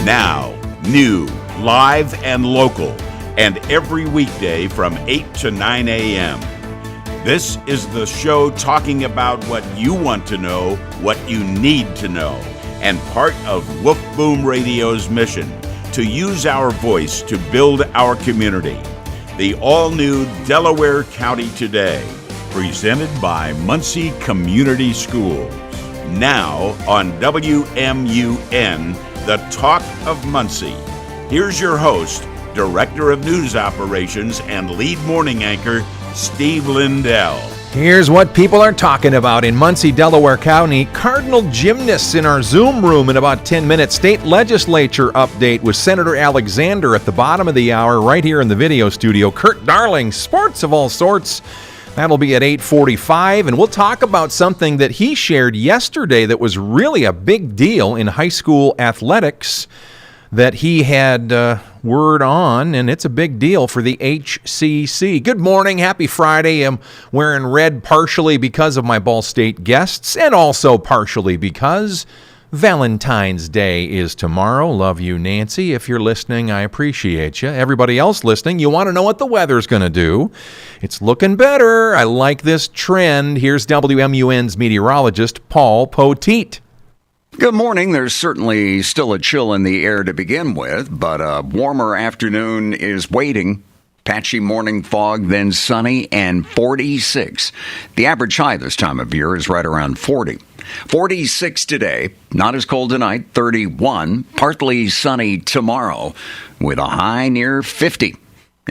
Now, new, live, and local, and every weekday from 8 to 9 a.m. This is the show talking about what you want to know, what you need to know, and part of Woof Boom Radio's mission to use our voice to build our community. The all-new Delaware County Today, presented by Muncie Community Schools. Now on WMUN, the Talk of Muncie. Here's your host, Director of News Operations and lead morning anchor, Steve Lindell. Here's what people are talking about in Muncie, Delaware County. Cardinal Gymnasts in our Zoom room in about 10 minutes. State legislature update with Senator Alexander at the bottom of the hour right here in the video studio. Kurt Darling, sports of all sorts. That'll be at 8:45, and we'll talk about something that he shared yesterday that was really a big deal in high school athletics that he had word on, and it's a big deal for the HCC. Good morning, happy Friday. I'm wearing red partially because of my Ball State guests and also partially because Valentine's Day is tomorrow. Love you, Nancy. If you're listening, I appreciate you. Everybody else listening, you want to know what the weather's going to do. It's looking better. I like this trend. Here's WMUN's meteorologist, Paul Poteet. Good morning. There's certainly still a chill in the air to begin with, but a warmer afternoon is waiting. Patchy morning fog, then sunny, and 46. The average high this time of year is right around 40. 46 today, not as cold tonight, 31. Partly sunny tomorrow with a high near 50.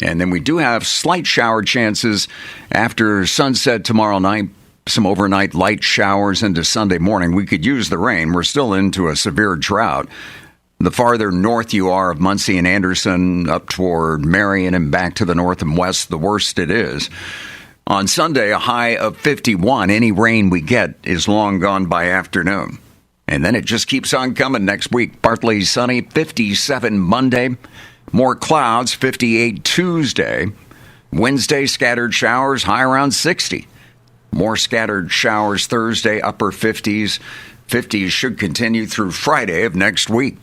And then we do have slight shower chances after sunset tomorrow night. Some overnight light showers into Sunday morning. We could use the rain. We're still into a severe drought. The farther north you are of Muncie and Anderson, up toward Marion and back to the north and west, the worse it is. On Sunday, a high of 51. Any rain we get is long gone by afternoon. And then it just keeps on coming next week. Partly sunny, 57 Monday. More clouds, 58 Tuesday. Wednesday, scattered showers, high around 60. More scattered showers Thursday, upper 50s. 50s should continue through Friday of next week.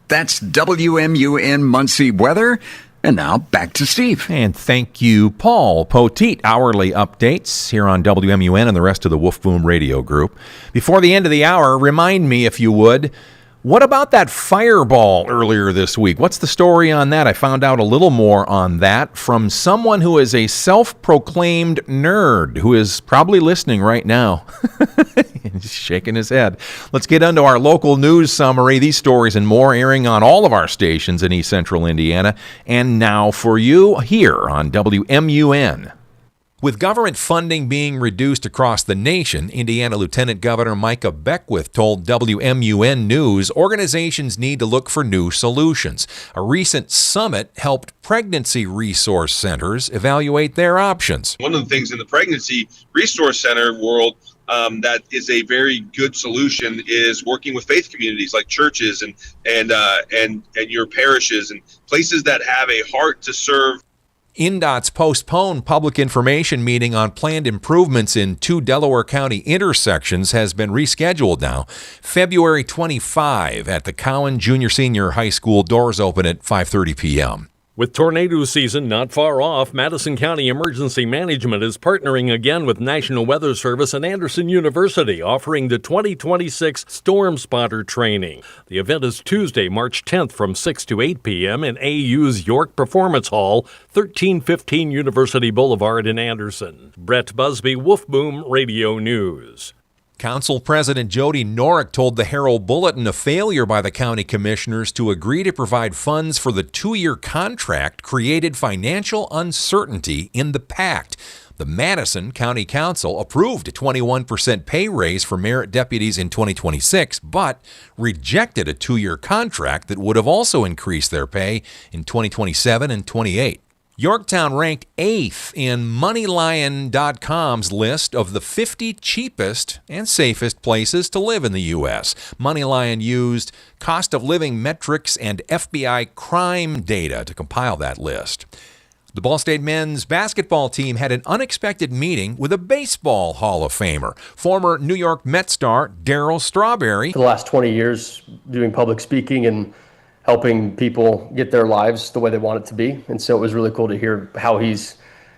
That's WMUN Muncie weather. And now back to Steve. And thank you, Paul Poteet. Hourly updates here on WMUN and the rest of the Woof Boom Radio Group. Before the end of the hour, remind me, if you would, what about that fireball earlier this week? What's the story on that? I found out a little more on that from someone who is a self-proclaimed nerd who is probably listening right now. He's shaking his head. Let's get into our local news summary. These stories and more airing on all of our stations in East Central Indiana. And now for you here on WMUN. With government funding being reduced across the nation, Indiana Lieutenant Governor Micah Beckwith told WMUN News organizations need to look for new solutions. A recent summit helped pregnancy resource centers evaluate their options. One of the things in the pregnancy resource center world that is a very good solution is working with faith communities like churches and your parishes and places that have a heart to serve. INDOT's postponed public information meeting on planned improvements in 2 Delaware County intersections has been rescheduled now. February 25 at the Cowan Junior-Senior High School. Doors open at 5:30 p.m. With tornado season not far off, Madison County Emergency Management is partnering again with National Weather Service and Anderson University, offering the 2026 Storm Spotter Training. The event is Tuesday, March 10th from 6 to 8 p.m. in AU's York Performance Hall, 1315 University Boulevard in Anderson. Brett Busby, Woof Boom Radio News. Council President Jody Norick told the Herald Bulletin a failure by the county commissioners to agree to provide funds for the 2-year contract created financial uncertainty in the pact. The Madison County Council approved a 21% pay raise for merit deputies in 2026, but rejected a 2-year contract that would have also increased their pay in 2027 and 28. Yorktown ranked 8th in MoneyLion.com's list of the 50 cheapest and safest places to live in the U.S. MoneyLion used cost of living metrics and FBI crime data to compile that list. The Ball State men's basketball team had an unexpected meeting with a baseball Hall of Famer, former New York Mets star Darryl Strawberry. For the last 20 years, doing public speaking and helping people get their lives the way they want it to be. And so it was really cool to hear how he's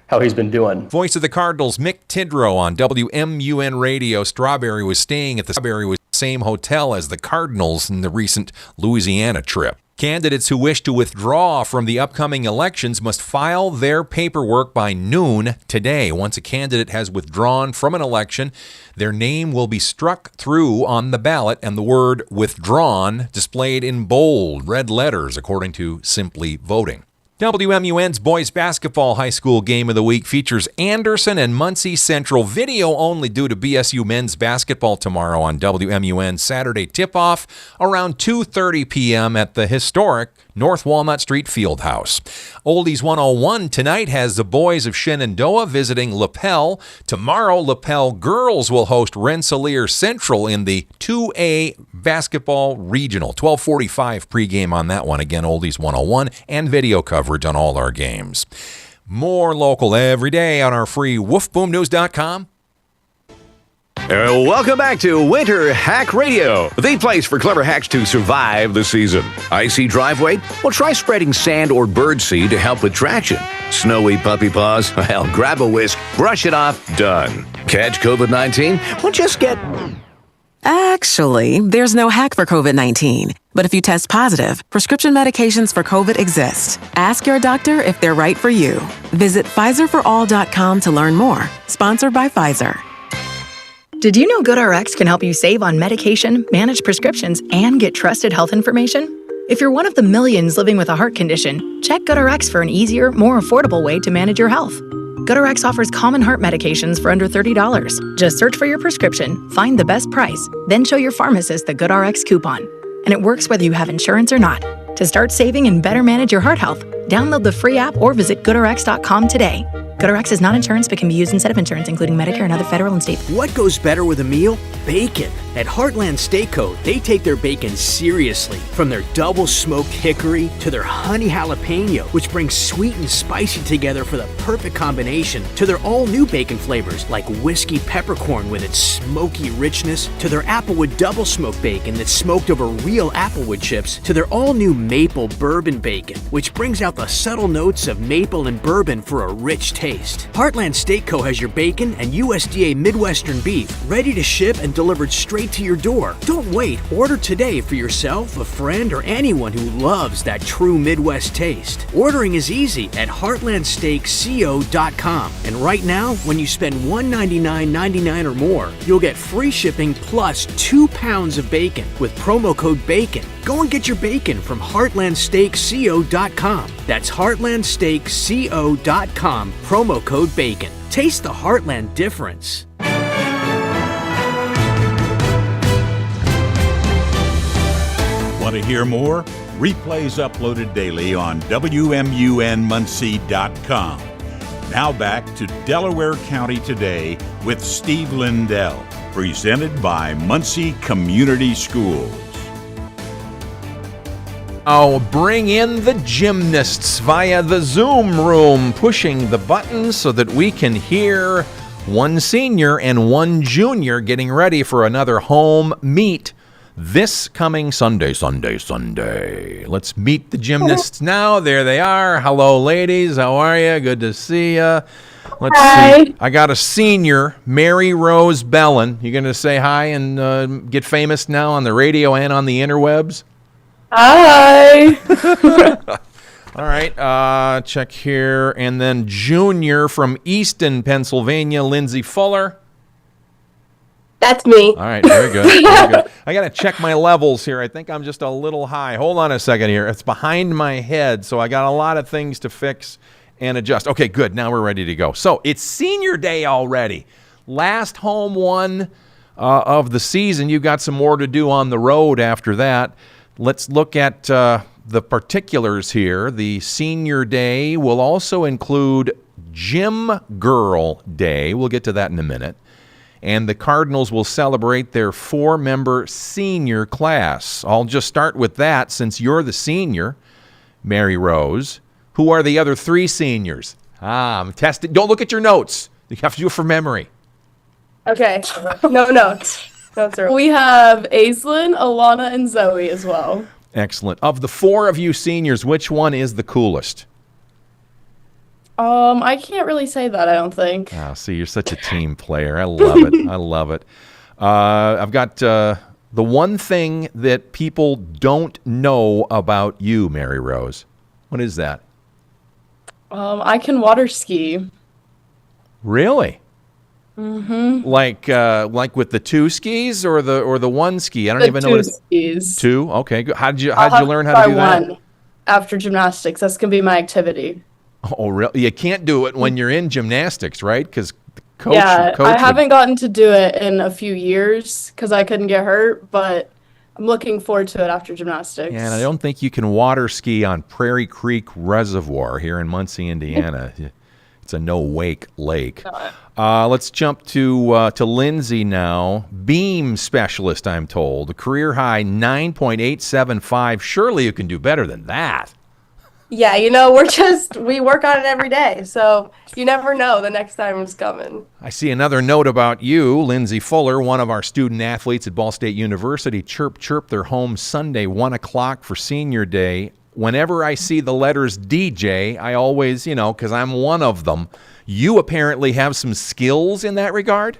been doing. Voice of the Cardinals, Mick Tidrow on WMUN Radio. Strawberry was staying at the same hotel as the Cardinals in the recent Louisiana trip. Candidates who wish to withdraw from the upcoming elections must file their paperwork by noon today. Once a candidate has withdrawn from an election, their name will be struck through on the ballot and the word withdrawn displayed in bold red letters, according to Simply Voting. WMUN's boys basketball high school game of the week features Anderson and Muncie Central, video only due to BSU men's basketball tomorrow on WMUN Saturday tip-off around 2:30 p.m. at the historic North Walnut Street Fieldhouse. Oldies 101 tonight has the boys of Shenandoah visiting Lapel. Tomorrow, Lapel girls will host Rensselaer Central in the 2A basketball regional. 12:45 pregame on that one. Again, Oldies 101 and video coverage on all our games. More local every day on our free woofboomnews.com. Welcome back to Winter Hack Radio, the place for clever hacks to survive the season. Icy driveway? Well, try spreading sand or birdseed to help with traction. Snowy puppy paws? Well, grab a whisk, brush it off, done. Catch COVID-19? Well, just get... Actually, there's no hack for COVID-19. But if you test positive, prescription medications for COVID exist. Ask your doctor if they're right for you. Visit PfizerForAll.com to learn more. Sponsored by Pfizer. Did you know GoodRx can help you save on medication, manage prescriptions, and get trusted health information? If you're one of the millions living with a heart condition, check GoodRx for an easier, more affordable way to manage your health. GoodRx offers common heart medications for under $30. Just search for your prescription, find the best price, then show your pharmacist the GoodRx coupon. And it works whether you have insurance or not. To start saving and better manage your heart health, download the free app or visit GoodRx.com today. GoodRx is not insurance but can be used instead of insurance, including Medicare and other federal and state. What goes better with a meal? Bacon. At Heartland Steak Co., they take their bacon seriously. From their double smoked hickory to their honey jalapeno, which brings sweet and spicy together for the perfect combination, to their all new bacon flavors like whiskey peppercorn with its smoky richness, to their applewood double smoked bacon that's smoked over real applewood chips, to their all new maple bourbon bacon, which brings out the subtle notes of maple and bourbon for a rich taste. Heartland Steak Co. has your bacon and USDA Midwestern beef ready to ship and delivered straight to your door. Don't wait. Order today for yourself, a friend, or anyone who loves that true Midwest taste. Ordering is easy at heartlandsteakco.com. And right now, when you spend $199.99 or more, you'll get free shipping plus 2 pounds of bacon with promo code BACON. Go and get your bacon from heartlandsteakco.com. That's heartlandsteakco.com, promo code BACON. Taste the Heartland difference. Want to hear more? Replays uploaded daily on WMUNmuncie.com. Now back to Delaware County Today with Steve Lindell, presented by Muncie Community Schools. Oh, bring in the gymnasts via the Zoom room, pushing the buttons so that we can hear one senior and one junior getting ready for another home meet this coming Sunday. Let's meet the gymnasts now. There they are. Hello, ladies. How are you? Good to see you. Let's see. I got a senior, Mary Rose Bellin. You going to say hi and get famous now on the radio and on the interwebs? Hi. All right. Check here. And then junior from Easton, Pennsylvania, Lindsay Fuller. That's me. All right, very good. Very good. I got to check my levels here. I think I'm just a little high. Hold on a second here. It's behind my head, so I got a lot of things to fix and adjust. Okay, good. Now we're ready to go. So it's senior day already. Last home one of the season. You've got some more to do on the road after that. Let's look at the particulars here. The senior day will also include Gym Girl Day. We'll get to that in a minute. And the Cardinals will celebrate their 4-member senior class. I'll just start with that since you're the senior, Mary Rose. Who are the other 3 seniors? I'm testing. Don't look at your notes. You have to do it from memory. Okay. No notes. We have Aislinn, Alana, and Zoe as well. Excellent. Of the four of you seniors, which one is the coolest? I can't really say that, I don't think. Oh, see, you're such a team player. I love it. I love it. I've got the one thing that people don't know about you, Mary Rose. What is that? I can water ski. Really? Mm-hmm. Like with the two skis or the one ski? I don't The even know two what it's. skis. Two? Okay. Good. How'd you I'll have learn to how to try do that? one after gymnastics. That's gonna be my activity. Oh, really? You can't do it when you're in gymnastics, right? Because coach I would. haven't gotten to do it in a few years because I couldn't get hurt, but I'm looking forward to it after gymnastics. Yeah, and I don't think you can water ski on Prairie Creek Reservoir here in Muncie, Indiana. It's a no-wake lake. Let's jump to Lindsay now. Beam specialist, I'm told. A career high 9.875. Surely you can do better than that. Yeah, we work on it every day, so you never know the next time it's coming. I see another note about you, Lindsay Fuller, one of our student athletes at Ball State University. Chirp, chirp, they're home Sunday, 1 o'clock for senior day. Whenever I see the letters DJ, I always, because I'm one of them. You apparently have some skills in that regard?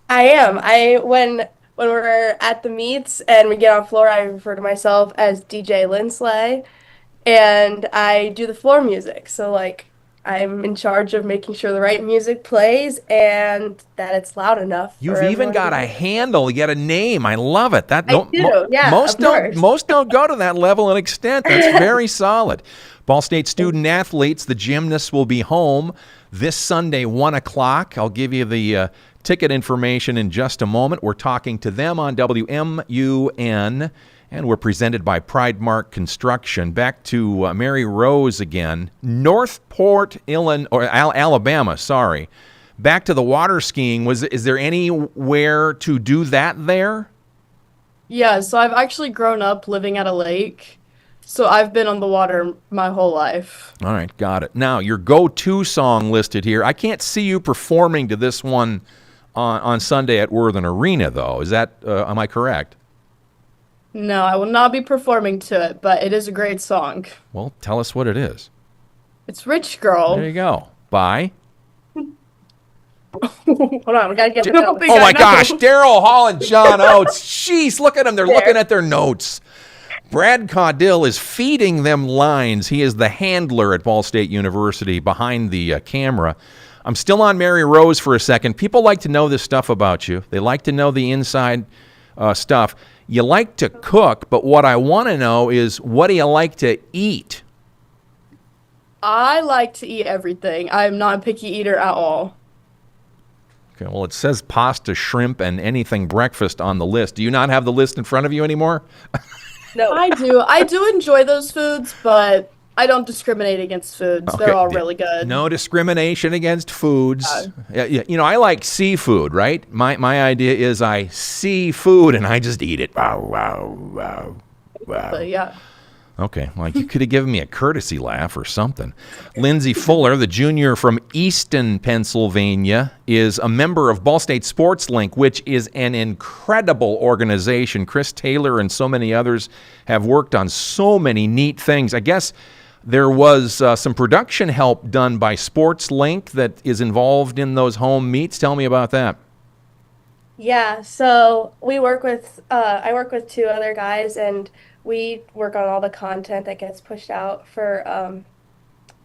I am. When we're at the meets and we get on floor, I refer to myself as DJ Linsley, and I do the floor music. So I'm in charge of making sure the right music plays and that it's loud enough. You've even got a handle, you got a name. I love it. I do. Yeah, most of course. most don't go to that level and extent. That's very solid. Ball State student athletes, the Gymnasts will be home this Sunday, 1 o'clock. I'll give you the ticket information in just a moment. We're talking to them on WMUN. And we're presented by Pride Mark Construction. Back to Mary Rose again. Northport, Alabama, sorry. Back to the water skiing. Is there anywhere to do that there? Yeah, so I've actually grown up living at a lake. So I've been on the water my whole life. All right, got it. Now, your go-to song listed here. I can't see you performing to this one on Sunday at Worthen Arena, though. Is that, am I correct? No, I will not be performing to it, but it is a great song. Well, tell us what it is. It's Rich Girl. There you go. Bye. Hold on, we gotta get the notes. Oh my gosh, Daryl Hall and John Oates. Jeez, look at them. They're looking at their notes. Brad Caudill is feeding them lines. He is the handler at Ball State University behind the camera. I'm still on Mary Rose for a second. People like to know this stuff about you. They like to know the inside stuff. You like to cook, but what I want to know is, what do you like to eat? I like to eat everything. I'm not a picky eater at all. Okay, well, it says pasta, shrimp, and anything breakfast on the list. Do you not have the list in front of you anymore? No, I do. I do enjoy those foods, but I don't discriminate against foods. Okay. They're all really good. No discrimination against foods. I like seafood, right? My idea is I see food and I just eat it. Wow, wow, wow, wow. But yeah. Okay, well, you could have given me a courtesy laugh or something. Lindsay Fuller, the junior from Easton, Pennsylvania, is a member of Ball State Sports Link, which is an incredible organization. Chris Taylor and so many others have worked on so many neat things. I guess there was some production help done by Sports Link that is involved in those home meets. Tell me about that. Yeah, so we work with, I work with two other guys, and we work on all the content that gets pushed out for,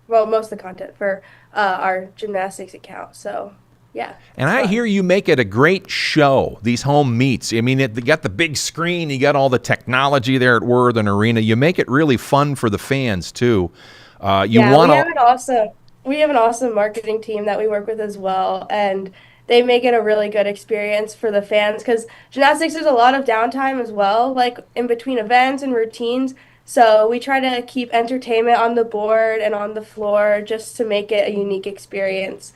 most of the content for our gymnastics account. So, yeah. And I hear you make it a great show, these home meets. I mean, you got the big screen, you got all the technology there at Worthen Arena. You make it really fun for the fans, too. We have an awesome marketing team that we work with as well, and they make it a really good experience for the fans, because gymnastics, there's a lot of downtime as well, like in between events and routines. So we try to keep entertainment on the board and on the floor just to make it a unique experience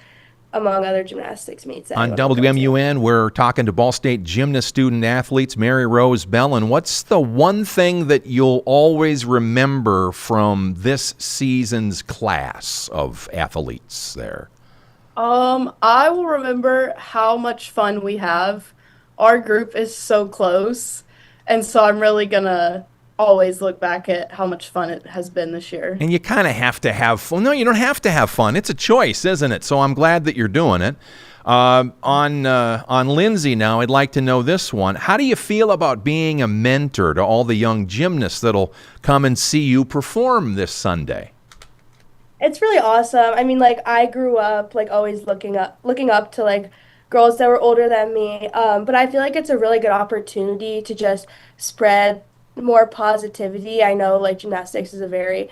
among other gymnastics meets. On WMUN, we're talking to Ball State gymnast student athletes, Mary Rose Bellin. What's the one thing that you'll always remember from this season's class of athletes there? I will remember how much fun we have. Our group is so close, and so I'm really gonna always look back at how much fun it has been this year. And you kind of have to have fun. No, you don't have to have fun. It's a choice, isn't it? So I'm glad that you're doing it. On Lindsay now, I'd like to know this one. How do you feel about being a mentor to all the young gymnasts that'll come and see you perform this Sunday? It's really awesome. I mean, like, I grew up like always looking up to like girls that were older than me. But I feel like it's a really good opportunity to just spread more positivity. I know like gymnastics is a very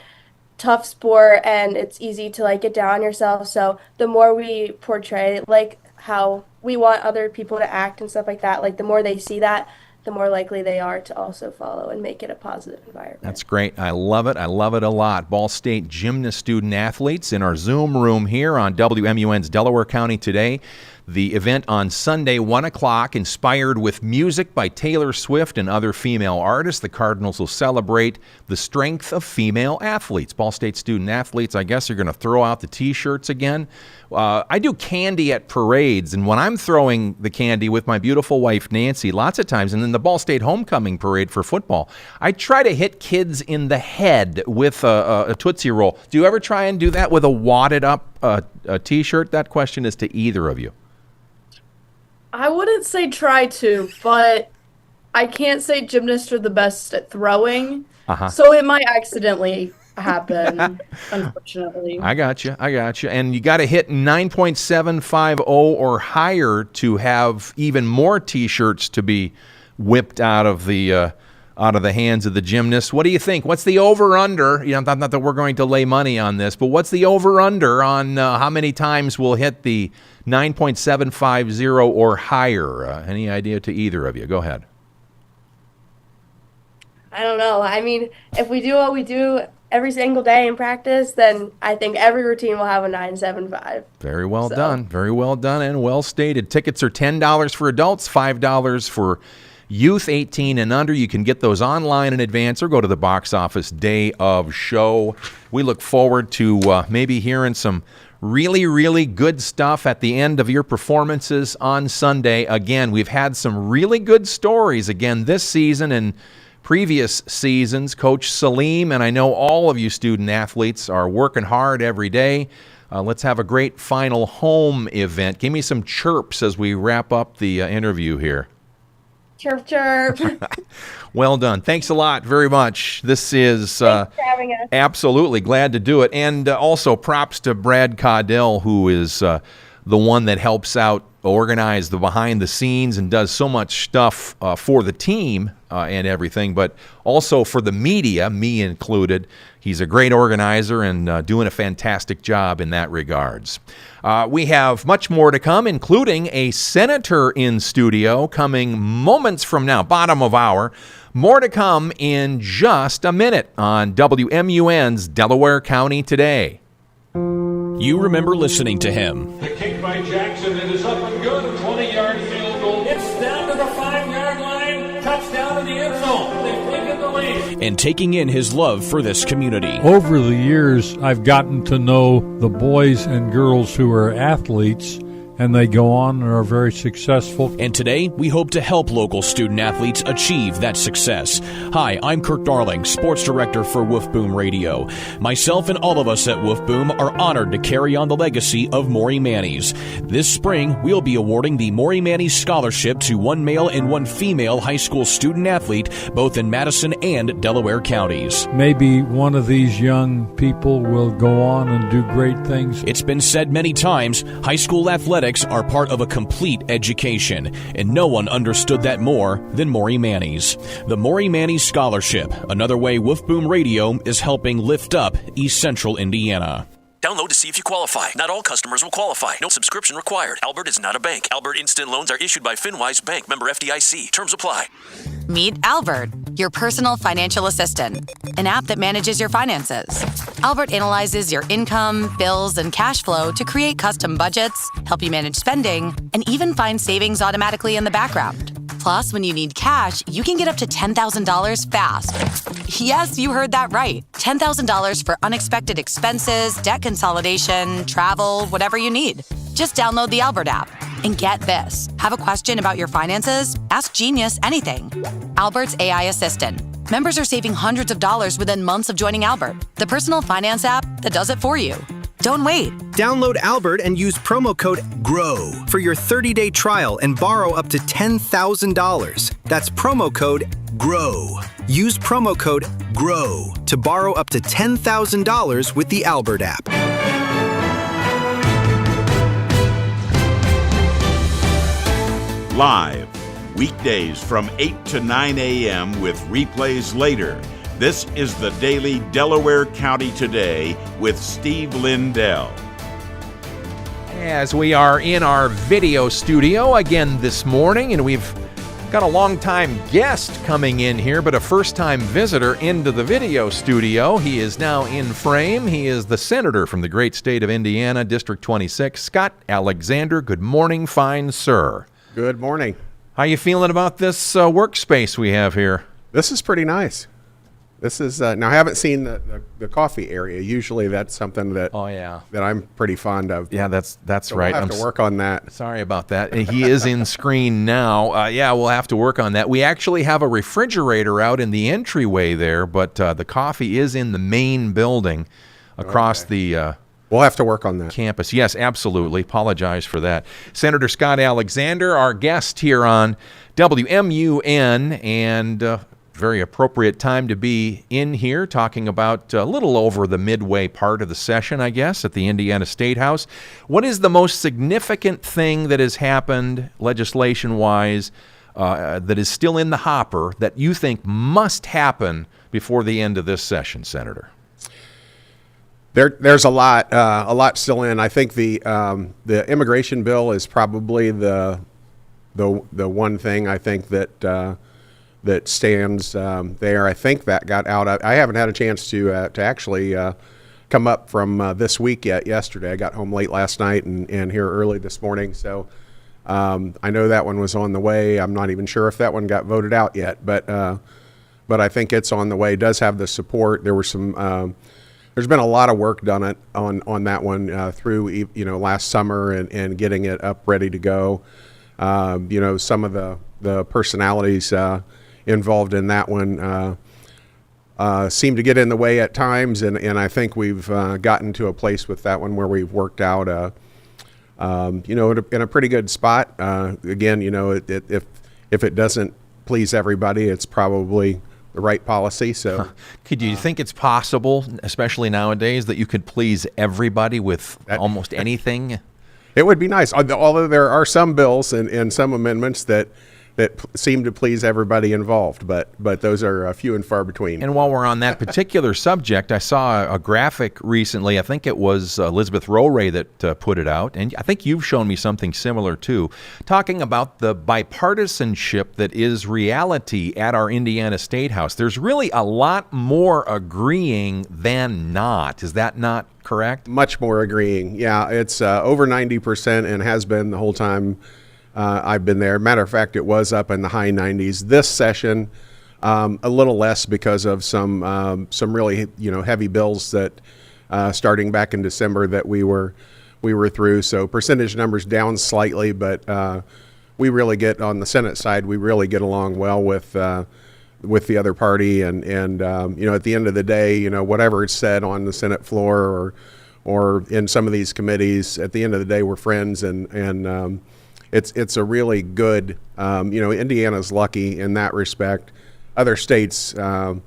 tough sport and it's easy to like get down on yourself. So the more we portray like how we want other people to act and stuff like that, like the more they see that, the more likely they are to also follow and make it a positive environment. That's great. I love it. I love it a lot. Ball State gymnast student athletes in our Zoom room here on WMUN's Delaware County Today. The event on Sunday, 1 o'clock, inspired with music by Taylor Swift and other female artists. The Cardinals will celebrate the strength of female athletes. Ball State student athletes, I guess, are going to throw out the T-shirts again. I do candy at parades, and when I'm throwing the candy with my beautiful wife, Nancy, lots of times, and then the Ball State homecoming parade for football, I try to hit kids in the head with a Tootsie Roll. Do you ever try and do that with a wadded up T-shirt? That question is to either of you. I wouldn't say try to, but I can't say gymnasts are the best at throwing. So it might accidentally happen, unfortunately. I got you. And you got to hit 9.750 or higher to have even more T-shirts to be whipped out of the hands of the gymnasts. What do you think? What's the over-under? You know, not that we're going to lay money on this, but what's the over-under on how many times we'll hit the 9.750 or higher? Any idea to either of you? Go ahead. I don't know. I mean, if we do what we do every single day in practice, then I think every routine will have a 9.75. Very well done. Very well done and well stated. Tickets are $10 for adults, $5 for youth 18 and under. You can get those online in advance or go to the box office day of show. We look forward to maybe hearing some really, really good stuff at the end of your performances on Sunday. Again, we've had some really good stories again this season and previous seasons. Coach Salim and I know all of you student athletes are working hard every day. Let's have a great final home event. Give me some chirps as we wrap up the interview here. Chirp, chirp. Well done. Thanks a lot very much. This is Thanks for having us. Absolutely glad to do it. And also props to Brad Caudell, who is the one that helps out organize the behind the scenes and does so much stuff for the team and everything, but also for the media, me included. He's a great organizer and doing a fantastic job in that regards. We have much more to come, including a senator in studio coming moments from now, bottom of hour. More to come in just a minute on WMUN's Delaware County Today. You remember listening to him. The kick by Jackson, it is up and good, a 20-yard field goal. It's down to the 5-yard line, touchdown in the end zone. They've taken the lead. And taking in his love for this community. Over the years, I've gotten to know the boys and girls who are athletes, and they go on and are very successful. And today, we hope to help local student athletes achieve that success. Hi, I'm Kirk Darling, Sports Director for Wolf Boom Radio. Myself and all of us at Wolf Boom are honored to carry on the legacy of Maury Manny's. This spring, we'll be awarding the Maury Manny's Scholarship to one male and one female high school student athlete, both in Madison and Delaware counties. Maybe one of these young people will go on and do great things. It's been said many times, high school athletics are part of a complete education, and no one understood that more than Maury Manny's. The Maury Manny's Scholarship, another way Wolf Boom Radio is helping lift up East Central Indiana. Download to see if you qualify. Not all customers will qualify. No subscription required. Albert is not a bank. Albert Instant Loans are issued by FinWise Bank. Member FDIC. Terms apply. Meet Albert, your personal financial assistant, an app that manages your finances. Albert analyzes your income, bills, and cash flow to create custom budgets, help you manage spending, and even find savings automatically in the background. Plus, when you need cash, you can get up to $10,000 fast. Yes, you heard that right. $10,000 for unexpected expenses, debt consolidation, travel, whatever you need. Just download the Albert app. And get this. Have a question about your finances? Ask Genius anything. Albert's AI assistant. Members are saving hundreds of dollars within months of joining Albert, the personal finance app that does it for you. Don't wait. Download Albert and use promo code GROW for your 30-day trial and borrow up to $10,000. That's promo code GROW. Use promo code GROW to borrow up to $10,000 with the Albert app. Live, weekdays from 8 to 9 a.m. with replays later. This is the daily Delaware County Today with Steve Lindell. As we are in our video studio again this morning, and we've got a long-time guest coming in here, but a first-time visitor into the video studio. He is now in frame. He is the senator from the great state of Indiana, District 26, Scott Alexander. Good morning, fine sir. Good morning. How you feeling about this workspace we have here? This is pretty nice. This is now I haven't seen the coffee area. Usually that's something that that I'm pretty fond of. Yeah, that's so right. We'll have to work on that. Sorry about that. He is in screen now. Yeah, we'll have to work on that. We actually have a refrigerator out in the entryway there, but the coffee is in the main building across the we'll have to work on that. Campus. Yes, absolutely. Apologize for that. Senator Scott Alexander, our guest here on WMUN, and very appropriate time to be in here talking about a little over the midway part of the session, I guess, at the Indiana State House. What is the most significant thing that has happened legislation-wise that is still in the hopper that you think must happen before the end of this session, Senator? There's a lot still in. I think the immigration bill is probably the one thing I think that stands there. I think that got out. I haven't had a chance to actually come up from this week yet. Yesterday, I got home late last night and here early this morning. So I know that one was on the way. I'm not even sure if that one got voted out yet, but I think it's on the way. It does have the support. There were some. There's been a lot of work done on that one through last summer and getting it up ready to go. Some of the personalities involved in that one seem to get in the way at times, and I think we've gotten to a place with that one where we've worked out in a pretty good spot. Again, if it doesn't please everybody, it's probably the right policy. So could you think it's possible, especially nowadays, that you could please everybody with almost anything? It would be nice, although there are some bills and some amendments that seem to please everybody involved, but those are few and far between. And while we're on that particular subject, I saw a graphic recently. I think it was Elizabeth Roray that put it out, and I think you've shown me something similar too, talking about the bipartisanship that is reality at our Indiana State House. There's really a lot more agreeing than not. Is that not correct? Much more agreeing. Yeah, it's over 90% and has been the whole time I've been there. Matter of fact, it was up in the high 90s. This session, a little less because of some really heavy bills that starting back in December that we were through. So percentage numbers down slightly, but we really get on the Senate side. We really get along well with the other party, and at the end of the day, whatever is said on the Senate floor or in some of these committees, at the end of the day, we're friends and. It's a really good, Indiana's lucky in that respect. Other states don't,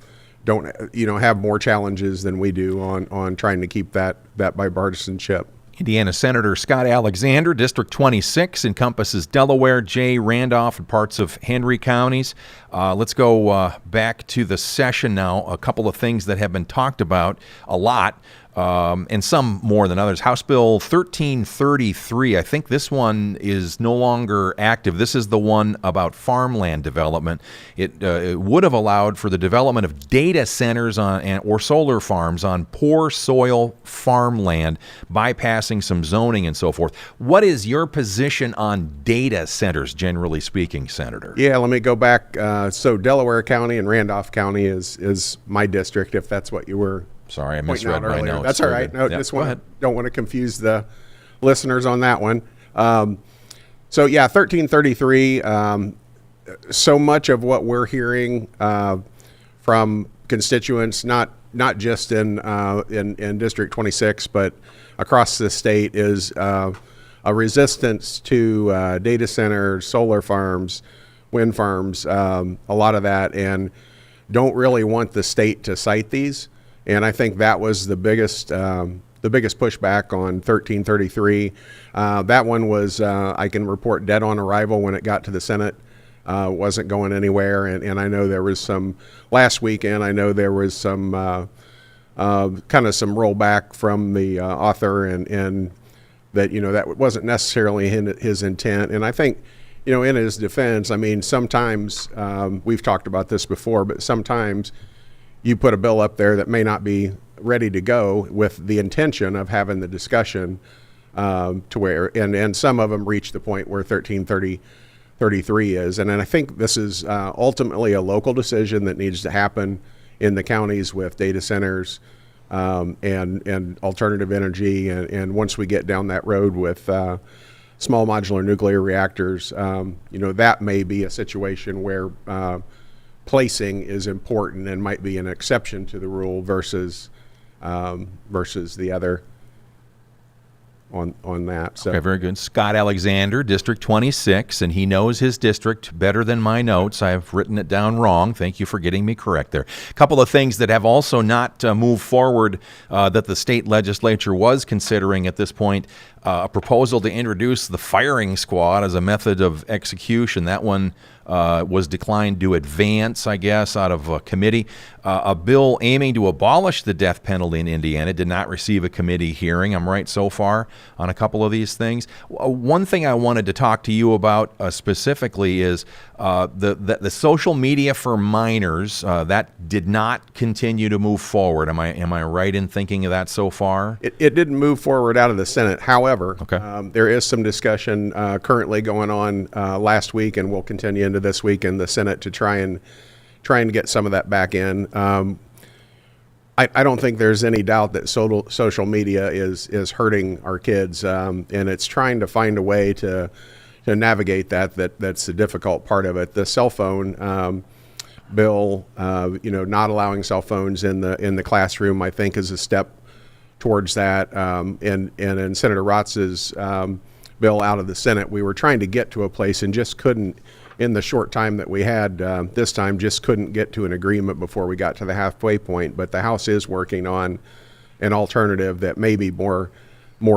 have more challenges than we do on trying to keep that bipartisanship. Indiana Senator Scott Alexander, District 26, encompasses Delaware, Jay, Randolph, and parts of Henry counties. Let's go back to the session now. A couple of things that have been talked about a lot. And some more than others. House Bill 1333, I think this one is no longer active. This is the one about farmland development. It would have allowed for the development of data centers or solar farms on poor soil farmland, bypassing some zoning and so forth. What is your position on data centers, generally speaking, Senator? Yeah, let me go back. So Delaware County and Randolph County is my district, if that's what you were. Sorry, I misread my notes. That's all right. No, just don't want to confuse the listeners on that one. 1333. So much of what we're hearing from from constituents, not just in District 26, but across the state, is a resistance to data centers, solar farms, wind farms, a lot of that, and don't really want the state to cite these. And I think that was the biggest pushback on 1333. That one was, I can report, dead on arrival when it got to the Senate. Wasn't going anywhere, and I know there was some last weekend. I know there was some kind of some rollback from the author, and that that wasn't necessarily his intent. And I think, in his defense, I mean, sometimes we've talked about this before, but sometimes you put a bill up there that may not be ready to go with the intention of having the discussion to where, and some of them reach the point where 1333 is. And then I think this is ultimately a local decision that needs to happen in the counties with data centers and alternative energy. And once we get down that road with small modular nuclear reactors, that may be a situation where placing is important and might be an exception to the rule versus the other on that. So. Okay, very good. Scott Alexander, District 26, and he knows his district better than my notes. I've written it down wrong. Thank you for getting me correct there. A couple of things that have also not moved forward that the state legislature was considering at this point. A proposal to introduce the firing squad as a method of execution. That one was declined to advance, I guess, out of committee. A bill aiming to abolish the death penalty in Indiana did not receive a committee hearing. I'm right so far on a couple of these things. One thing I wanted to talk to you about specifically is the social media for minors. That did not continue to move forward. Am I right in thinking of that so far? It didn't move forward out of the Senate. However, there is some discussion currently going on last week, and will continue into this week in the Senate to try and get some of that back in. I don't think there's any doubt that social media is hurting our kids, and it's trying to find a way to navigate that's the difficult part of it. The cell phone bill, not allowing cell phones in the classroom, I think, is a step towards that. And in Senator Rotz's bill out of the Senate, we were trying to get to a place and just couldn't, in the short time that we had this time, just couldn't get to an agreement before we got to the halfway point. But the House is working on an alternative that may be more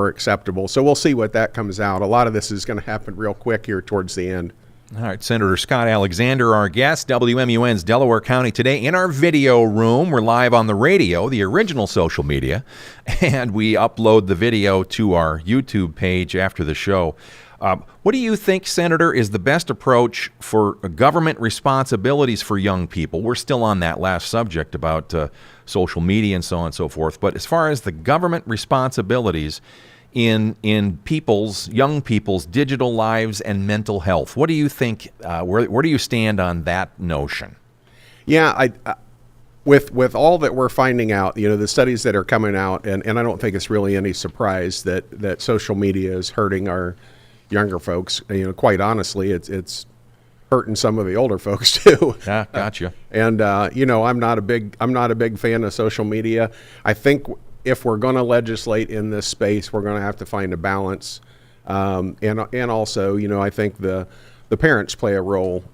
acceptable. So we'll see what that comes out. A lot of this is going to happen real quick here towards the end. All right, Senator Scott Alexander, our guest, WMUN's Delaware County Today. In our video room, we're live on the radio, the original social media, and we upload the video to our YouTube page after the show. What do you think, Senator, is the best approach for government responsibilities for young people? We're still on that last subject about social media and so on and so forth, but as far as the government responsibilities in young people's digital lives and mental health, what do you think? Where do you stand on that notion? Yeah, with all that we're finding out, the studies that are coming out, and I don't think it's really any surprise that social media is hurting our younger folks. Quite honestly, it's hurting some of the older folks too. Yeah, gotcha. And I'm not a big fan of social media. I think if we're going to legislate in this space, we're going to have to find a balance. And also, I think the parents play a role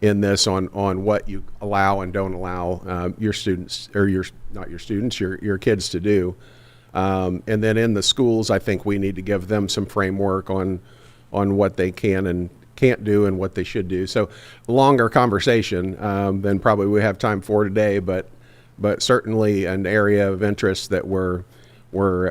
in this on what you allow and don't allow your students, or your kids to do. And then in the schools, I think we need to give them some framework on what they can and can't do and what they should do. So longer conversation than probably we have time for today, but certainly an area of interest that we're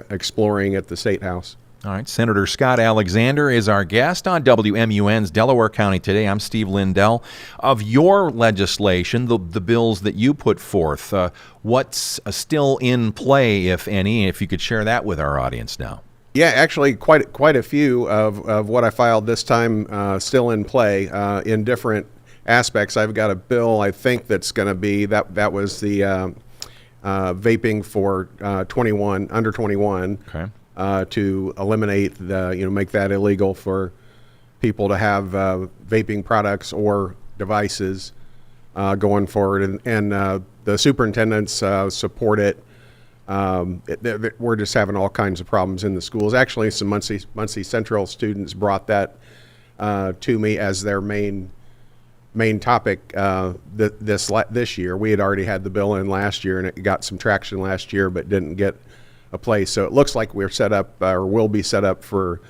exploring at the State House. All right, Senator Scott Alexander is our guest on WMUN's Delaware County Today. I'm Steve Lindell. Of your legislation, the bills that you put forth, what's still in play, if any, if you could share that with our audience now? Yeah, actually quite a few of what I filed this time still in play in different aspects. I've got a bill, I think, that's going to be, that was the vaping for under 21. Okay. To eliminate make that illegal for people to have vaping products or devices going forward, and the superintendents support it. We're just having all kinds of problems in the schools. Actually, some Muncie Central students brought that to me as their main topic this year. We had already had the bill in last year, and it got some traction last year, but didn't get a place. So it looks like we're set up, or will be set up for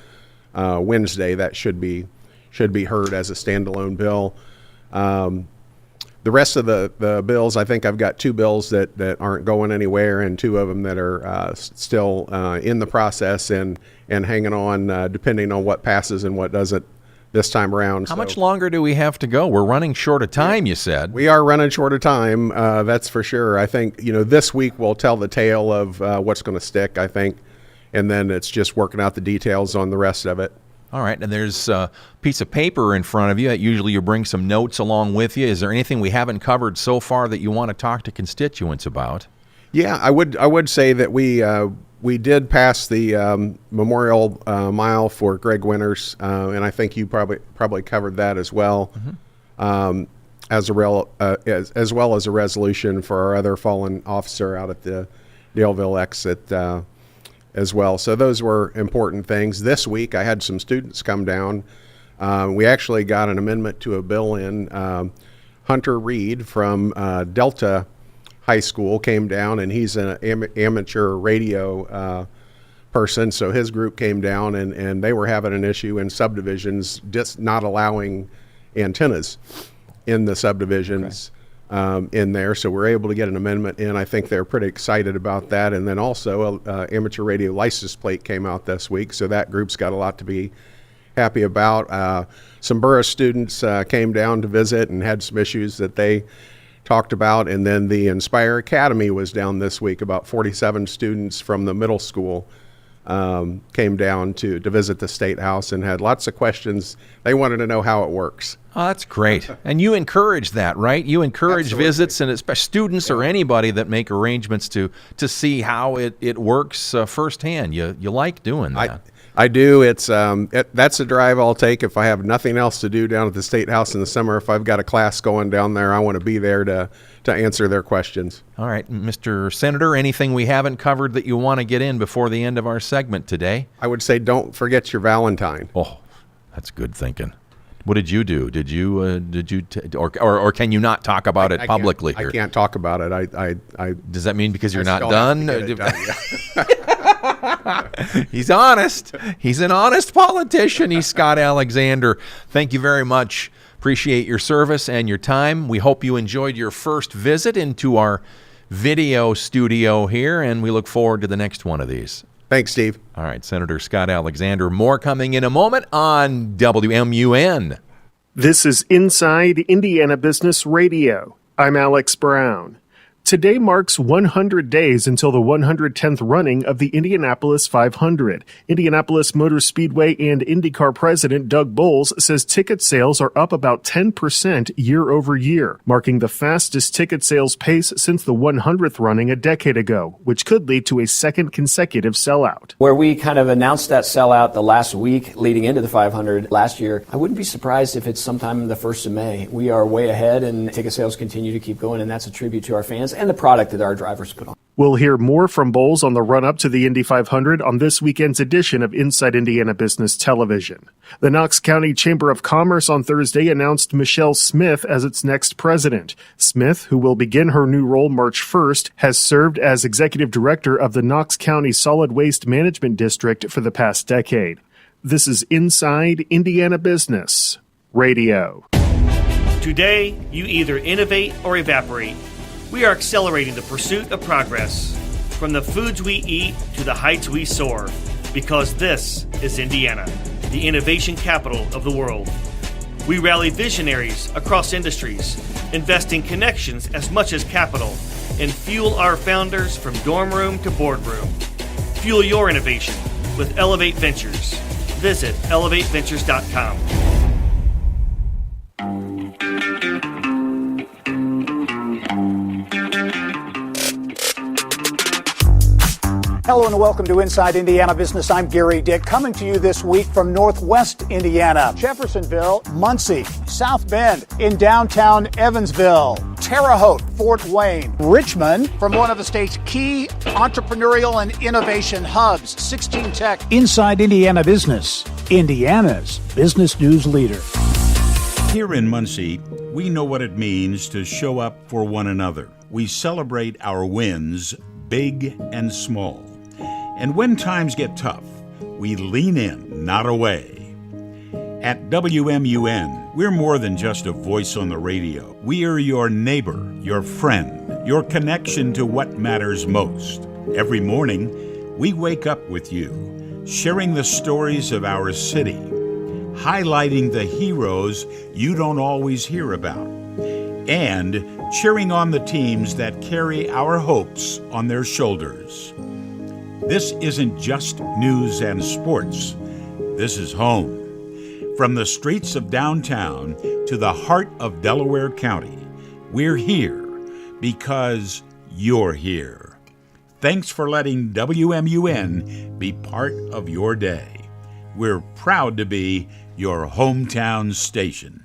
Wednesday. That should be heard as a standalone bill. The rest of the bills, I think I've got 2 bills that aren't going anywhere, and 2 of them that are still in the process and hanging on, depending on what passes and what doesn't this time around. How much longer do we have to go? We're running short of time, you said. We are running short of time, that's for sure. I think, this week will tell the tale of what's going to stick, I think, and then it's just working out the details on the rest of it. All right, and there's a piece of paper in front of you. Usually you bring some notes along with you. Is there anything we haven't covered so far that you want to talk to constituents about? Yeah, I would say that we did pass the Memorial Mile for Greg Winters, and I think you probably covered that as well, as well as a resolution for our other fallen officer out at the Daleville exit as well. So those were important things. This week I had some students come down. We actually got an amendment to a bill in. Hunter Reed from Delta High School came down, and he's an amateur radio person, so his group came down, and they were having an issue in subdivisions, just not allowing antennas in the subdivisions. Okay. In there, so we're able to get an amendment in. I think they're pretty excited about that. And then also amateur radio license plate came out this week, so that group's got a lot to be happy about. Some borough students came down to visit and had some issues that they talked about. And then the Inspire Academy was down this week. About 47 students from the middle school came down to visit the State House and had lots of questions. They wanted to know how it works. Oh, that's great. And you encourage that, right? You encourage Absolutely. Visits, and especially students or anybody that make arrangements to see how it works firsthand. You like doing that. I do. That's a drive I'll take if I have nothing else to do down at the State House in the summer. If I've got a class going down there, I want to be there to answer their questions. All right, Mr. Senator, anything we haven't covered that you want to get in before the end of our segment today? I would say don't forget your Valentine. Oh, that's good thinking. What did you do? Or can you not talk about it publicly here? I can't talk about it. I Does that mean because you're not done? He's honest. He's an honest politician. He's Scott Alexander. Thank you very much. Appreciate your service and your time. We hope you enjoyed your first visit into our video studio here, and we look forward to the next one of these. Thanks, Steve. All right, Senator Scott Alexander. More coming in a moment on WMUN. This is Inside Indiana Business Radio. I'm Alex Brown. Today marks 100 days until the 110th running of the Indianapolis 500. Indianapolis Motor Speedway and IndyCar president Doug Bowles says ticket sales are up about 10% year over year, marking the fastest ticket sales pace since the 100th running a decade ago, which could lead to a second consecutive sellout. Where we kind of announced that sellout the last week leading into the 500 last year, I wouldn't be surprised if it's sometime the 1st of May. We are way ahead, and ticket sales continue to keep going, and that's a tribute to our fans and the product that our drivers put on. We'll hear more from Bowles on the run-up to the Indy 500 on this weekend's edition of Inside Indiana Business Television. The Knox County Chamber of Commerce on Thursday announced Michelle Smith as its next president. Smith, who will begin her new role March 1st, has served as executive director of the Knox County Solid Waste Management District for the past decade. This is Inside Indiana Business Radio. Today, you either innovate or evaporate. We are accelerating the pursuit of progress, from the foods we eat to the heights we soar, because this is Indiana, the innovation capital of the world. We rally visionaries across industries, invest in connections as much as capital, and fuel our founders from dorm room to boardroom. Fuel your innovation with Elevate Ventures. Visit elevateventures.com. Hello and welcome to Inside Indiana Business. I'm Gary Dick, coming to you this week from Northwest Indiana. Jeffersonville, Muncie, South Bend, in downtown Evansville, Terre Haute, Fort Wayne, Richmond, from one of the state's key entrepreneurial and innovation hubs, 16 Tech. Inside Indiana Business, Indiana's business news leader. Here in Muncie, we know what it means to show up for one another. We celebrate our wins, big and small. And when times get tough, we lean in, not away. At WMUN, we're more than just a voice on the radio. We are your neighbor, your friend, your connection to what matters most. Every morning, we wake up with you, sharing the stories of our city, highlighting the heroes you don't always hear about, and cheering on the teams that carry our hopes on their shoulders. This isn't just news and sports. This is home. From the streets of downtown to the heart of Delaware County, we're here because you're here. Thanks for letting WMUN be part of your day. We're proud to be your hometown station.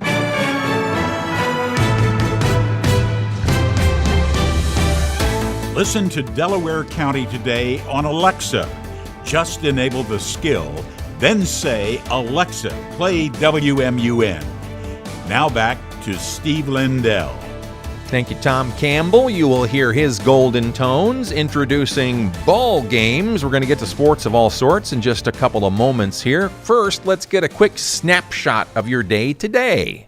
Listen to Delaware County Today on Alexa. Just enable the skill, then say, Alexa, play WMUN. Now back to Steve Lindell. Thank you, Tom Campbell. You will hear his golden tones introducing ball games. We're going to get to sports of all sorts in just a couple of moments here. First, let's get a quick snapshot of your day today.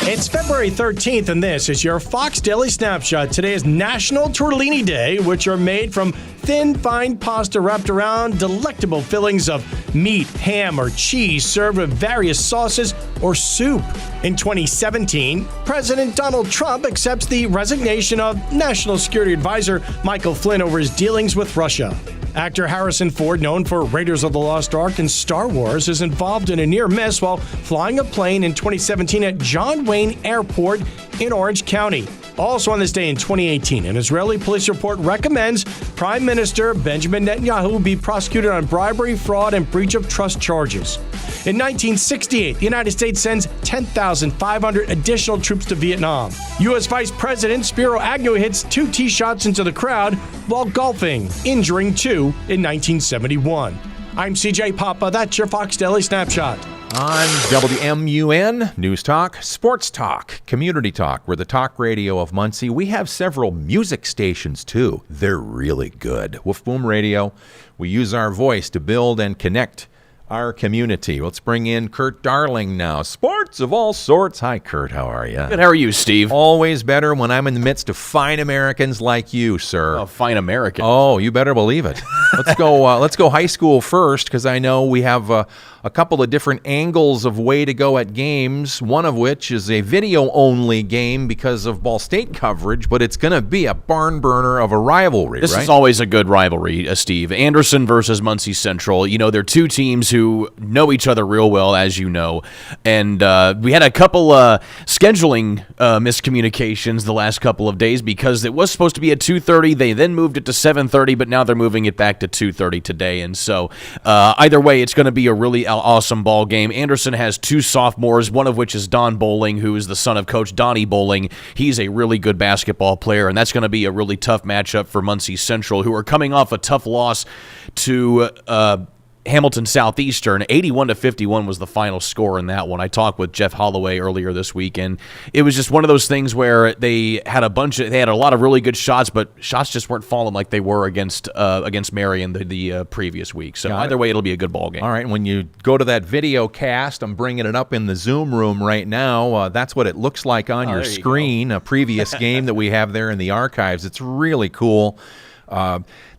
It's February 13th, and this is your Fox Daily Snapshot. Today is National Tortellini Day, which are made from thin, fine pasta wrapped around delectable fillings of meat, ham, or cheese served with various sauces or soup. In 2017, President Donald Trump accepts the resignation of National Security Advisor Michael Flynn over his dealings with Russia. Actor Harrison Ford, known for Raiders of the Lost Ark and Star Wars, is involved in a near miss while flying a plane in 2017 at John Wayne Airport in Orange County. Also on this day in 2018, an Israeli police report recommends Prime Minister Benjamin Netanyahu be prosecuted on bribery, fraud, and breach of trust charges. In 1968, the United States sends 10,500 additional troops to Vietnam. U.S. Vice President Spiro Agnew hits 2 tee shots into the crowd while golfing, injuring 2 in 1971. I'm CJ Papa. That's your Fox Daily Snapshot. On WMUN, News Talk, Sports Talk, Community Talk, we're the talk radio of Muncie. We have several music stations, too. They're really good. Wolf Boom Radio, we use our voice to build and connect our community. Let's bring in Kurt Darling now. Sports of all sorts. Hi, Kurt. How are you? Good. How are you, Steve? Always better when I'm in the midst of fine Americans like you, sir. Oh, fine Americans. Oh, you better believe it. Let's go. Let's go high school first, because I know we have a couple of different angles of way to go at games. One of which is a video-only game because of Ball State coverage, but it's going to be a barn burner of a rivalry. This right? is always a good rivalry, Steve. Anderson versus Muncie Central. You know, they're two teams who know each other real well, as you know. And we had a couple scheduling miscommunications the last couple of days because it was supposed to be at 2:30. They then moved it to 7:30, but now they're moving it back to 2:30 today. And so either way, it's going to be a really awesome ball game. Anderson has 2 sophomores, one of which is Don Bowling, who is the son of Coach Donnie Bowling. He's a really good basketball player, and that's going to be a really tough matchup for Muncie Central, who are coming off a tough loss to Hamilton Southeastern. 81-51 was the final score in that one. I talked with Jeff Holloway earlier this week, and it was just one of those things where they had a lot of really good shots, but shots just weren't falling like they were against Marion the previous week. So either way, it'll be a good ball game. All right, when you go to that video cast, I'm bringing it up in the Zoom room right now. That's what it looks like on your screen, a previous game that we have there in the archives. It's really cool.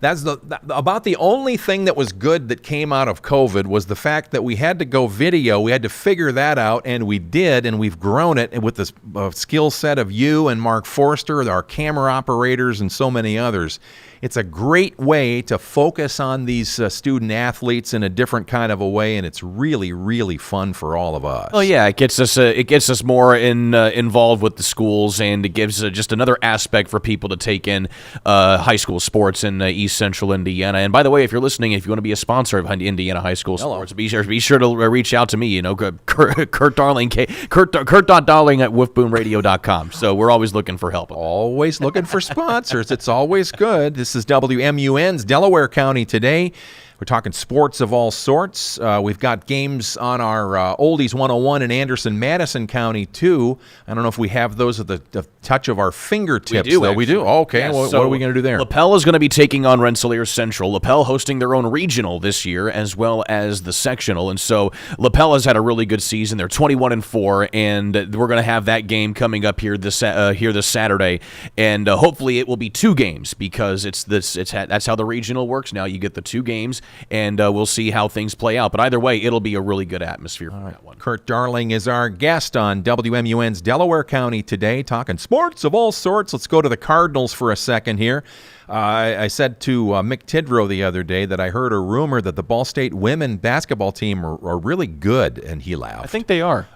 That's about the only thing that was good that came out of COVID was the fact that we had to go video. We had to figure that out, and we did, and we've grown it with the skill set of you and Mark Forster, our camera operators, and so many others. It's a great way to focus on these student athletes in a different kind of a way, and it's really, really fun for all of us. Oh yeah, it gets us more involved with the schools, and it gives just another aspect for people to take in high school sports in East Central Indiana. And by the way, if you're listening, if you want to be a sponsor of Indiana high school sports, be sure to reach out to me. Kurt Darling, Kurt.Darling at wolfboomradio.com. So we're always looking for help. Always looking for sponsors. It's always good. This is WMUN's Delaware County Today. We're talking sports of all sorts. We've got games on our Oldies 101 in Anderson-Madison County, too. I don't know if we have those at the touch of our fingertips. We do. Oh, okay. Yes. What are we going to do there? Lapel is going to be taking on Rensselaer Central. Lapel hosting their own regional this year as well as the sectional. And so Lapel has had a really good season. They're 21-4, and we're going to have that game coming up here this Saturday. And hopefully it will be 2 games because that's how the regional works now. You get the 2 games. And we'll see how things play out. But either way, it'll be a really good atmosphere for that one. Kurt Darling is our guest on WMUN's Delaware County Today, talking sports of all sorts. Let's go to the Cardinals for a second here. I said to Mick Tidrow the other day that I heard a rumor that the Ball State women basketball team are really good, and he laughed. I think they are.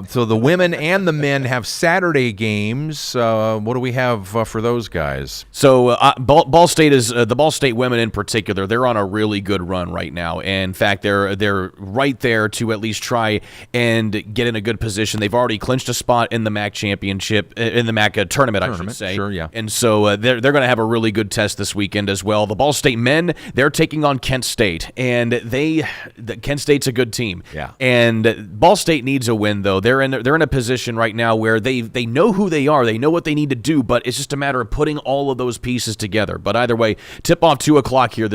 So the women and the men have Saturday games. What do we have for those guys? So Ball State is the Ball State women in particular. They're on a really good run right now. And in fact, they're right there to at least try and get in a good position. They've already clinched a spot in the MAC championship, in the MAC tournament, I should say. Sure, yeah. And so they're going to have a really good test this weekend as well. The Ball State men, they're taking on Kent State, and Kent State's a good team. Yeah. And Ball State needs a win, though. They're in a position right now where they know who they are, they know what they need to do, but it's just a matter of putting all of those pieces together. But either way, tip off 2:00 here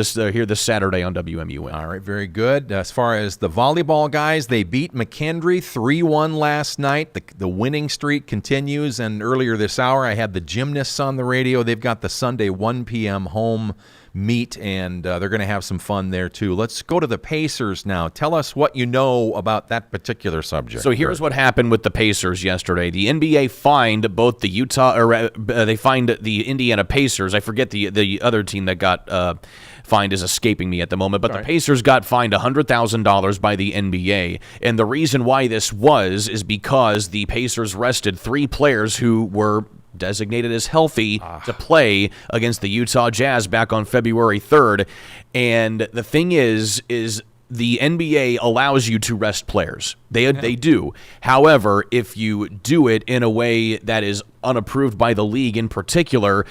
this Saturday on WMUN. All right, very good. As far as the volleyball guys, they beat McKendree 3-1 last night. The winning streak continues, and earlier this hour I had the Gymnasts on the radio. They've got the Sunday 1 p.m. home meet, and they're going to have some fun there too. Let's go to the Pacers now. Tell us what you know about that particular subject. So here's what happened with the Pacers yesterday. The NBA fined both they fined the Indiana Pacers. I forget the other team that got fined is escaping me at the moment, but the Pacers got fined $100,000 by the NBA, and the reason why this is because the Pacers rested 3 players who were designated as healthy to play against the Utah Jazz back on February 3rd. And the thing is the NBA allows you to rest players. They do. However, if you do it in a way that is unapproved by the league in particular,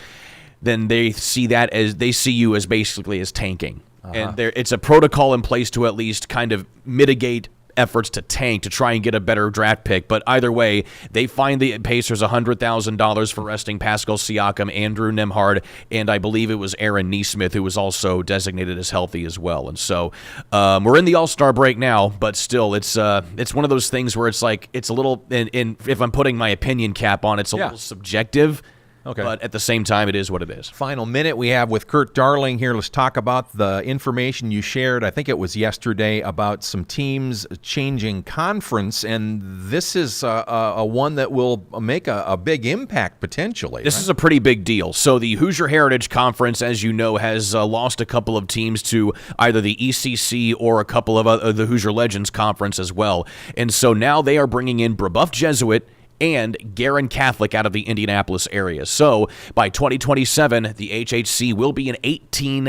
then they see you as basically as tanking. And it's a protocol in place to at least kind of mitigate efforts to tank to try and get a better draft pick. But either way, they fined the Pacers $100,000 for resting Pascal Siakam, Andrew Nembhard, and I believe it was Aaron Nesmith, who was also designated as healthy as well. And so we're in the All-Star break now, but still, it's one of those things where it's like it's a little, if I'm putting my opinion cap on, it's a little subjective. Okay. But at the same time, it is what it is. Final minute we have with Kurt Darling here. Let's talk about the information you shared, I think it was yesterday, about some teams changing conference, and this is a one that will make a big impact potentially. This is a pretty big deal. So the Hoosier Heritage Conference, as you know, has lost a couple of teams to either the ECC or a couple of the Hoosier Legends Conference as well. And so now they are bringing in Brebeuf Jesuit and Guerin Catholic out of the Indianapolis area. So by 2027, the HHC will be an 8-team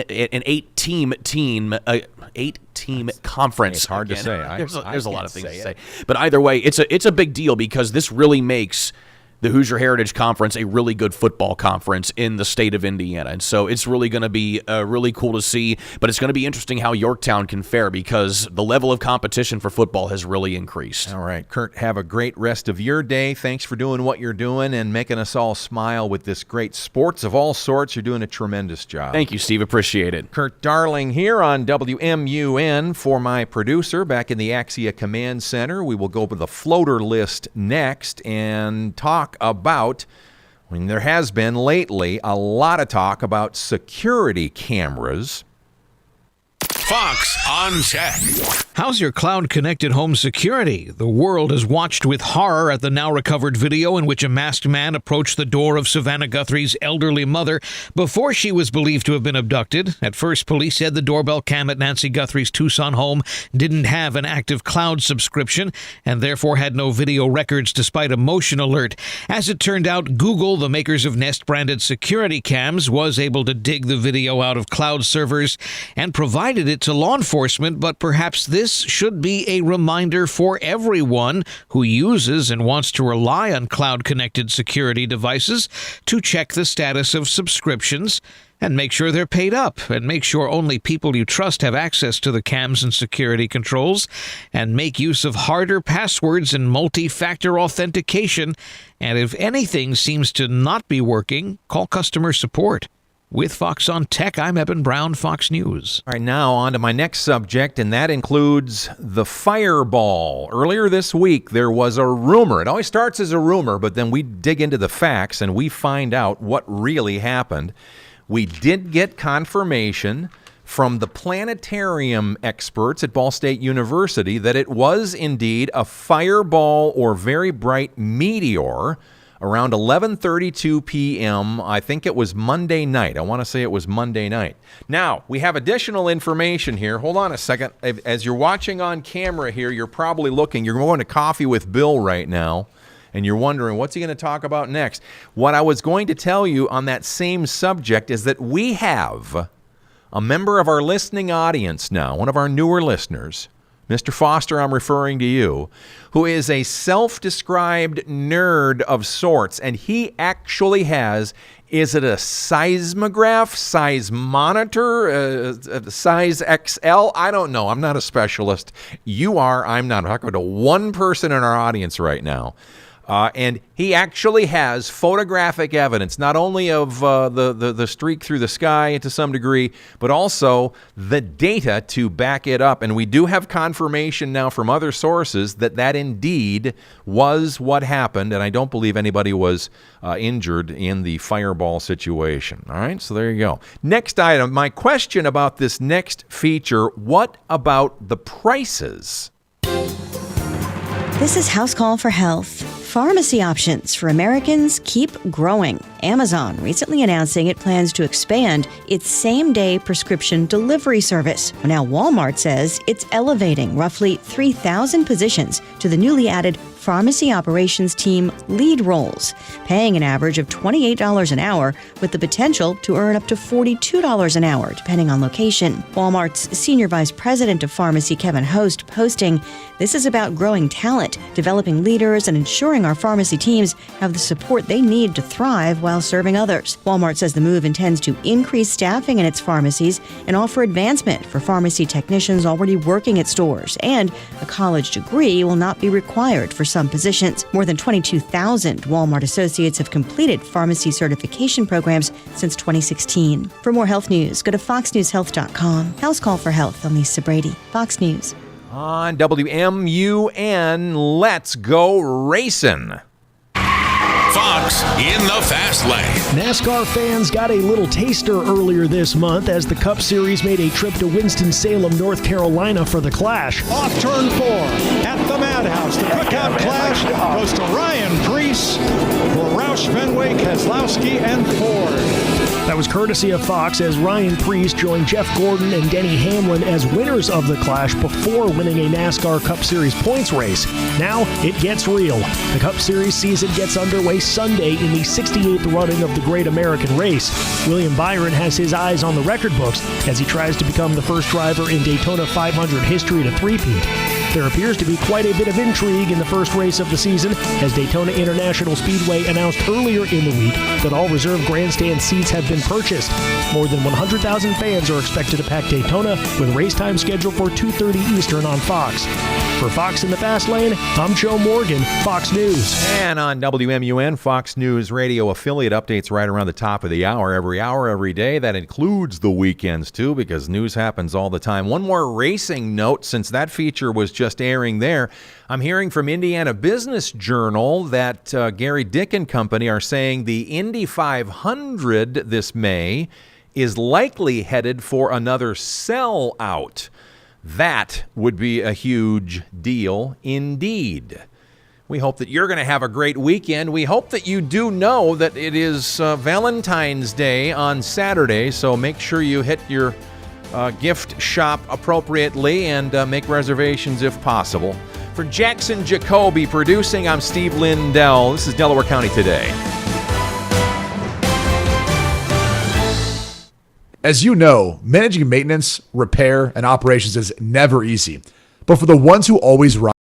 conference. It's hard to say. There's a lot of things to say. But either way, it's a big deal because this really makes the Hoosier Heritage Conference a really good football conference in the state of Indiana. And so it's really going to be really cool to see, but it's going to be interesting how Yorktown can fare because the level of competition for football has really increased. All right, Kurt, have a great rest of your day. Thanks for doing what you're doing and making us all smile with this great sports of all sorts. You're doing a tremendous job. Thank you, Steve. Appreciate it. Kurt Darling here on WMUN. For my producer back in the Axia Command Center, we will go over the floater list next and talk about, there has been lately a lot of talk about security cameras. Fox on Tech. How's your cloud-connected home security? The world has watched with horror at the now-recovered video in which a masked man approached the door of Savannah Guthrie's elderly mother before she was believed to have been abducted. At first, police said the doorbell cam at Nancy Guthrie's Tucson home didn't have an active cloud subscription and therefore had no video records despite a motion alert. As it turned out, Google, the makers of Nest-branded security cams, was able to dig the video out of cloud servers and provided it to law enforcement, but perhaps this should be a reminder for everyone who uses and wants to rely on cloud-connected security devices to check the status of subscriptions and make sure they're paid up, and make sure only people you trust have access to the cams and security controls, and make use of harder passwords and multi-factor authentication. And if anything seems to not be working, call customer support. With Fox on Tech, I'm Eben Brown, Fox News. All right, now on to my next subject, and that includes the fireball. Earlier this week, there was a rumor. It always starts as a rumor, but then we dig into the facts and we find out what really happened. We did get confirmation from the planetarium experts at Ball State University that it was indeed a fireball or very bright meteor around 11:32 p.m. I think it was Monday night. I want to say it was Monday night. Now, we have additional information here. Hold on a second. As you're watching on camera here, you're probably looking. You're going to Coffee with Bill right now, and you're wondering, what's he going to talk about next? What I was going to tell you on that same subject is that we have a member of our listening audience now, one of our newer listeners, Mr. Foster, I'm referring to you, who is a self-described nerd of sorts, and he actually has, is it a seismograph, seismometer, size XL? I don't know. I'm not a specialist. You are. I'm not. I'm talking to one person in our audience right now. And he actually has photographic evidence, not only of the streak through the sky to some degree, but also the data to back it up. And we do have confirmation now from other sources that that indeed was what happened. And I don't believe anybody was injured in the fireball situation. All right, so there you go. Next item, my question about this next feature, what about the prices? This is House Call for Health. Pharmacy options for Americans keep growing. Amazon recently announcing it plans to expand its same-day prescription delivery service. Now Walmart says it's elevating roughly 3,000 positions to the newly added pharmacy operations team lead roles, paying an average of $28 an hour with the potential to earn up to $42 an hour, depending on location. Walmart's Senior Vice President of Pharmacy, Kevin Host, posting, "This is about growing talent, developing leaders, and ensuring our pharmacy teams have the support they need to thrive while serving others." Walmart says the move intends to increase staffing in its pharmacies and offer advancement for pharmacy technicians already working at stores, and a college degree will not be required for some positions. More than 22,000 Walmart associates have completed pharmacy certification programs since 2016. For more health news, go to foxnewshealth.com. House Call for Health. I'm Lisa Brady, Fox News. On WMUN, let's go racing. Fox in the Fast Lane. NASCAR fans got a little taster earlier this month as the Cup Series made a trip to Winston-Salem, North Carolina for the Clash. Off turn 4 at the Madhouse. The Cookout Clash goes to Ryan Preece for Roush, Fenway, Keselowski, and Ford. That was courtesy of Fox as Ryan Preece joined Jeff Gordon and Denny Hamlin as winners of the Clash before winning a NASCAR Cup Series points race. Now it gets real. The Cup Series season gets underway Sunday in the 68th running of the Great American Race. William Byron has his eyes on the record books as he tries to become the first driver in Daytona 500 history to three-peat. There appears to be quite a bit of intrigue in the first race of the season as Daytona International Speedway announced earlier in the week that all reserved grandstand seats have been purchased. More than 100,000 fans are expected to pack Daytona with race time scheduled for 2:30 Eastern on Fox. For Fox in the Fast Lane, I'm Joe Morgan, Fox News. And on WMUN, Fox News Radio affiliate updates right around the top of the hour, every day. That includes the weekends, too, because news happens all the time. One more racing note, since that feature was just airing there. I'm hearing from Indiana Business Journal that Gary Dick and company are saying the Indy 500 this May is likely headed for another sellout. That would be a huge deal indeed. We hope that you're going to have a great weekend. We hope that you do know that it is Valentine's Day on Saturday, so make sure you hit your gift shop appropriately and make reservations if possible. For Jackson Jacoby producing, I'm Steve Lindell. This is Delaware County Today. As you know, managing maintenance, repair, and operations is never easy. But for the ones who always ride